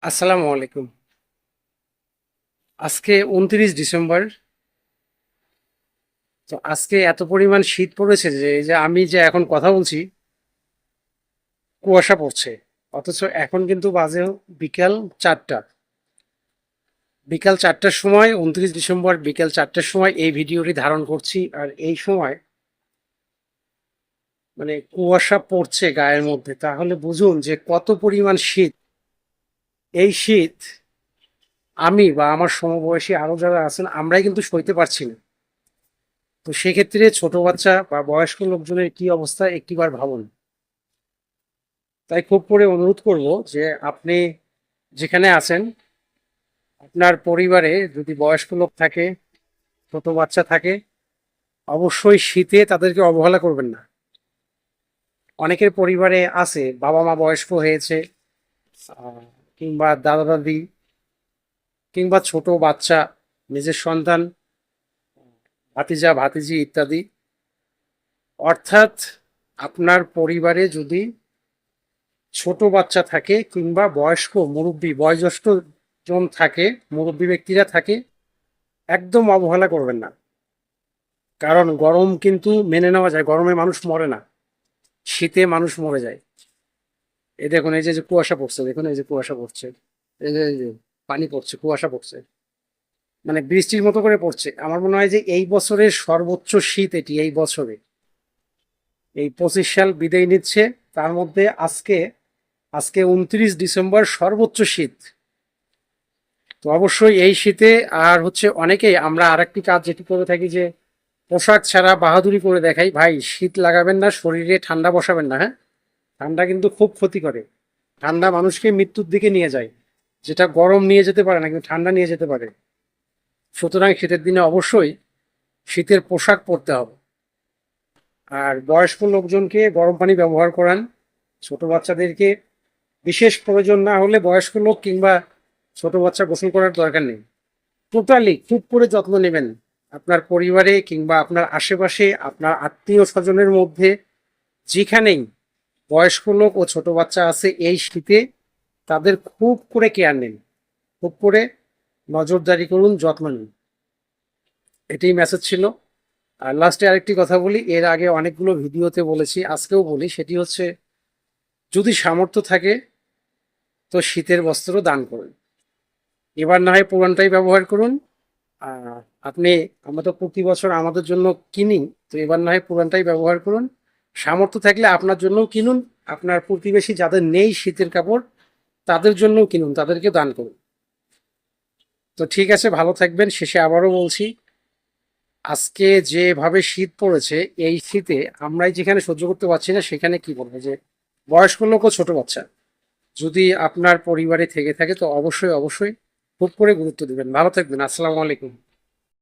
আসসালামু আলাইকুম। আজকে 29 ডিসেম্বর। তো আজকে এত পরিমাণ শীত পড়েছে যে এই যে আমি যে এখন কথা বলছি, কুয়াশা পড়ছে। অথচ এখন কিন্তু বাজে বিকাল 4টা। বিকাল 4টার সময় 29 ডিসেম্বর বিকাল 4টার সময় এই ভিডিওটি ধারণ করছি, আর এই সময় মানে কুয়াশা পড়ছে গায়ের মধ্যে। তাহলে বুঝুন যে কত পরিমাণ শীত। এই শীত আমি বা আমার সমবয়সী আরো যারা আছেন আমরাই কিন্তু সইতে পারছি না। তো সেক্ষেত্রে ছোট বাচ্চা বা বয়স্ক লোকজনের কি অবস্থা একটিবার ভাবুন। তাই খুব করে অনুরোধ করব যে আপনি যেখানে আছেন, আপনার পরিবারে যদি বয়স্ক লোক থাকে, ছোট বাচ্চা থাকে, অবশ্যই শীতে তাদেরকে অবহেলা করবেন না। অনেকের পরিবারে আছে বাবা মা বয়স্ক হয়েছে, আহ, কিংবা দাদা দাদি, কিংবা ছোট বাচ্চা, নিজের সন্তান, ভাতিজা ভাতিজি ইত্যাদি। অর্থাৎ আপনার পরিবারে যদি ছোট বাচ্চা থাকে কিংবা বয়স্ক মুরব্বী বয়োজ্যেষ্ঠ জন থাকে, মুরব্বী ব্যক্তিরা থাকে, একদম অবহেলা করবেন না। কারণ গরম কিন্তু মেনে নেওয়া যায়, গরমে মানুষ মরে না, শীতে মানুষ মরে যায়। এই দেখুন, এই যে যে কুয়াশা পড়ছে, দেখুন এই যে কুয়াশা পড়ছে, এই যে পানি পড়ছে, কুয়াশা পড়ছে, মানে বৃষ্টির মতো করে পড়ছে। আমার মনে হয় যে এই বছরের সর্বোচ্চ শীত এটি, এই বছরে। এই 25 সাল বিদায় নিচ্ছে, তার মধ্যে আজকে আজকে 29 ডিসেম্বর সর্বোচ্চ শীত। তো অবশ্যই এই শীতে আর হচ্ছে অনেকেই আমরা আরেকটি কাজ যেটি করে থাকি যে পোশাক ছাড়া বাহাদুরি করে দেখাই। ভাই, শীত লাগাবেন না, শরীরে ঠান্ডা বসাবেন না। হ্যাঁ, ঠান্ডা কিন্তু খুব ক্ষতি করে। ঠান্ডা মানুষকে মৃত্যুর দিকে নিয়ে যায়। যেটা গরম নিয়ে যেতে পারে না, কিন্তু ঠান্ডা নিয়ে যেতে পারে। সুতরাং শীতের দিনে অবশ্যই শীতের পোশাক পরতে হবে। আর বয়স্ক লোকজনকে গরম পানি ব্যবহার করান। ছোট বাচ্চাদেরকে বিশেষ প্রয়োজন না হলে বয়স্ক লোক কিংবা ছোট বাচ্চা গোসল করার দরকার নেই। টোটালি খুব করে যত্ন নেবেন। আপনার পরিবারে কিংবা আপনার আশেপাশে আপনার আত্মীয় স্বজনের মধ্যে যেখানেই বয়স্ক লোক ও ছোট বাচ্চা আছে, এই শীতে তাদের খুব করে কেয়ার নিন, খুব করে নজরদারি করুন, যত্ন নিন। এটাই মেসেজ ছিল। আর লাস্টে আরেকটি কথা বলি, এর আগে অনেকগুলো ভিডিওতে বলেছি, আজকেও বলি, সেটি হচ্ছে যদি সামর্থ্য থাকে তো শীতের বস্ত্র দান করুন। এবার না হয় পুরানটাই ব্যবহার করুন। আহ, আপনি, আমরা তো প্রতি বছর আমাদের জন্য কিনি, তো এবার না হয় পুরানটাই ব্যবহার করুন। সামর্থ্য থাকলে আপনার জন্যও কিনুন, আপনার প্রতিবেশী যাদের নেই শীতের কাপড় তাদের জন্যও কিনুন, তাদেরকে দান করুন। তো ঠিক আছে, ভালো থাকবেন। শেষে আবারও বলছি, আজকে যেভাবে শীত পড়েছে, এই শীতে আমরাই যেখানে সহ্য করতে পারছি না, সেখানে কি বলবো যে বয়স্ক লোক ও ছোট বাচ্চা যদি আপনার পরিবারে থেকে থাকে তো অবশ্যই অবশ্যই খুব করে গুরুত্ব দিবেন। ভালো থাকবেন। আসসালামু আলাইকুম।